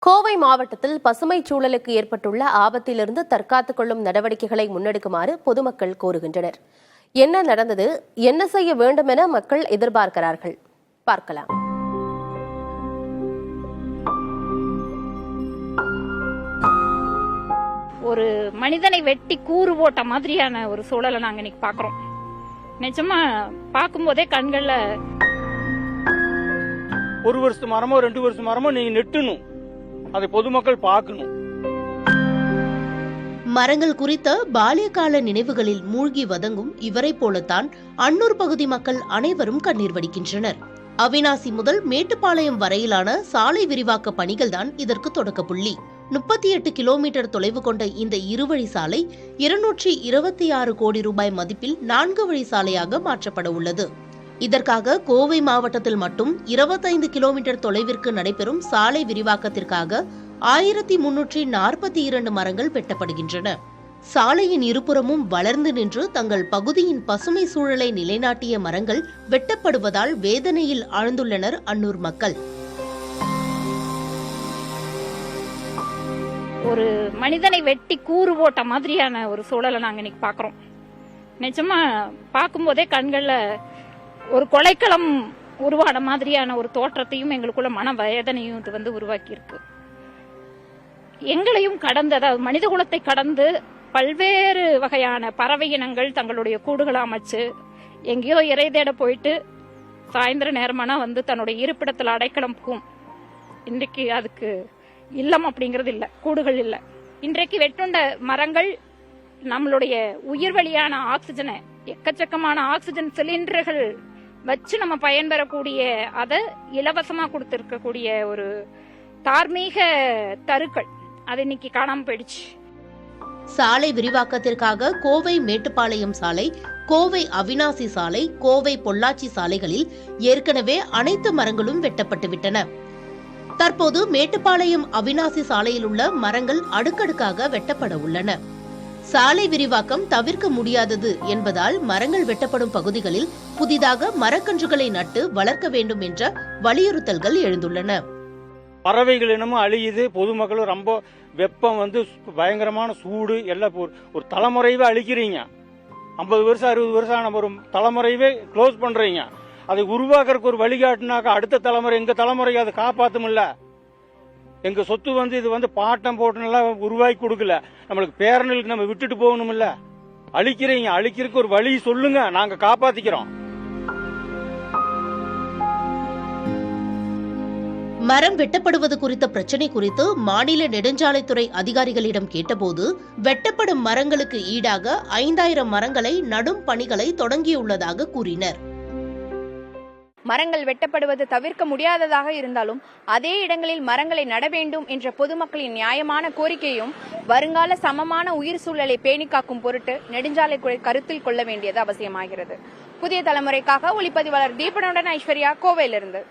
கோவை மாவட்டத்தில் பசுமைச் சூழலுக்கு ஏற்பட்டுள்ள ஆபத்திலிருந்து தற்காத்துக் கொள்ளும் நடவடிக்கைகளை முன்னெடுக்குமாறு பொதுமக்கள் கோருகின்றனர். என்ன நடந்தது, என்ன செய்ய வேண்டும் என மக்கள் எதிர்பார்க்கிறார்கள். பார்க்கலாம். ஒரு மனிதனை வெட்டி கூறு போட்ட மாதிரியான ஒரு சூழலை நாங்க இன்னைக்கு பாக்குறோம். நிஜமா பார்க்கும்போதே கண்கள்ல ஒரு வருஷத்து மரமோ 2 வருஷம் மரமோ நீங்க நெட்டணும், அதை பொதுமக்கள் பார்க்கணும். மரங்கள் குறித்த பால்யகால நினைவுகளில் மூழ்கி வதங்கும் இவரை போலத்தான் அன்னூர் பகுதி மக்கள் அனைவரும் கண்ணீர் வடிக்கின்றனர். அவிநாசி முதல் மேட்டுப்பாளையம் வரையிலான சாலை விரிவாக்க பணிகள் தான் இதற்கு தொடக்க புள்ளி. 38 கிலோமீட்டர் தொலைவு கொண்ட இந்த இருவழி சாலை 226 கோடி ரூபாய் மதிப்பில் 4 வழி சாலையாக மாற்றப்பட உள்ளது. இதற்காக கோவை மாவட்டத்தில் மட்டும் 25 கிலோமீட்டர் தொலைவிற்கு நடைபெறும் சாலை விரிவாக்கத்திற்காக 1342 மரங்கள் வெட்டப்படுகின்றன. சாலையின் இருபுறமும் வளர்ந்து நின்று தங்கள் பகுதியின் பசுமை சூழலை நிலைநாட்டிய மரங்கள் வெட்டப்படுவதால் வேதனையில் ஆழ்ந்துள்ளனர் அன்னூர் மக்கள். ஒரு மனிதனை வெட்டி கூறு போட்ட மாதிரியான ஒரு சூழலை நாங்க இன்னைக்கு பாக்குறோம். நிஜமா பார்க்கும்போதே கண்கள்ல ஒரு கொலைக்களம் உருவான மாதிரியான ஒரு தோற்றத்தையும் எங்களுக்குள்ள மன வேதனையும் இது உருவாக்கி இருக்கு. எங்களையும் கடந்து, அதாவது மனித குலத்தை கடந்து பல்வேறு வகையான பறவை இனங்கள் தங்களுடைய கூடுகளை அமைச்சு எங்கேயோ இறை தேட போயிட்டு சாயந்தர நேரமானா தன்னுடைய இருப்பிடத்தில் அடைக்கலம் போகும். இன்றைக்கு அதுக்கு இல்லம் அப்படிங்கிறது இல்ல, கூடுகள் இல்ல. இன்றைக்கு வெட்டுண்ட மரங்கள் நம்மளுடைய உயிர் வழியான ஆக்சிஜனை, எக்கச்சக்கமான ஆக்சிஜன் சிலிண்டர்கள் வச்சு நம்ம பயன்பெறக்கூடிய அதை இலவசமா கொடுத்திருக்கக்கூடிய ஒரு தார்மீக தருக்கள் அது இன்னைக்கு காணாம போயிடுச்சு. சாலை விரிவாக்கத்திற்காக கோவை மேட்டுப்பாளையம் சாலை, கோவை அவிநாசி சாலை, கோவை பொள்ளாச்சி சாலைகளில் ஏற்கனவே அனைத்து மரங்களும் வெட்டப்பட்டு விட்டன. தற்போது மேட்டுப்பாளையம் அவிநாசி சாலையில் உள்ள மரங்கள் அடுக்கடுக்காக வெட்டப்பட உள்ளன. சாலை விரிவாக்கம் தவிர்க்க முடியாதது என்பதால் மரங்கள் வெட்டப்படும் பகுதிகளில் புதிதாக மரக்கன்றுகளை நட்டு வளர்க்க வேண்டும் என்ற வலியுறுத்தல்கள் எழுந்துள்ளன. பறவைகள் இனமும் அழியுது, பொதுமக்களும் ரொம்ப வெப்பம் பயங்கரமான சூடு எல்லாம் ஒரு தலைமுறையவே அழிக்கிறீங்க. 50 வருஷம் 60 வருஷம் நம்ம ஒரு தலைமுறையவே க்ளோஸ் பண்றீங்க. அதை உருவாக்குறதுக்கு ஒரு வழிகாட்டினாக்கா அடுத்த தலைமுறை, எங்க தலைமுறைக்கு அதை காப்பாத்துமில்ல. எங்க சொத்து இது பாட்டம் போட்டு நல்லா உருவாக்கி கொடுக்கல, நம்மளுக்கு பேரனுக்கு நம்ம விட்டுட்டு போகணும் இல்ல. அழிக்கிறீங்க, அழிக்கிறதுக்கு ஒரு வழி சொல்லுங்க, நாங்க காப்பாத்திக்கிறோம். மரம் வெட்டப்படுவது குறித்த பிரச்சனை குறித்து மாநில நெடுஞ்சாலைத்துறை அதிகாரிகளிடம் கேட்டபோது வெட்டப்படும் மரங்களுக்கு ஈடாக 5000 மரங்களை நடும் பணிகளை தொடங்கியுள்ளதாக கூறினர். மரங்கள் வெட்டப்படுவது தவிர்க்க முடியாததாக இருந்தாலும் அதே இடங்களில் மரங்களை நட வேண்டும் என்ற பொதுமக்களின் நியாயமான கோரிக்கையும் வருங்கால சமமான உயிர் சூழலை பேணி காக்கும் பொருட்டு நெடுஞ்சாலைத்துறை கருத்தில் கொள்ள வேண்டியது அவசியமாகிறது. புதிய தலைமுறைக்காக ஒளிப்பதிவாளர் தீபனுடன் ஐஸ்வர்யா, கோவையிலிருந்து.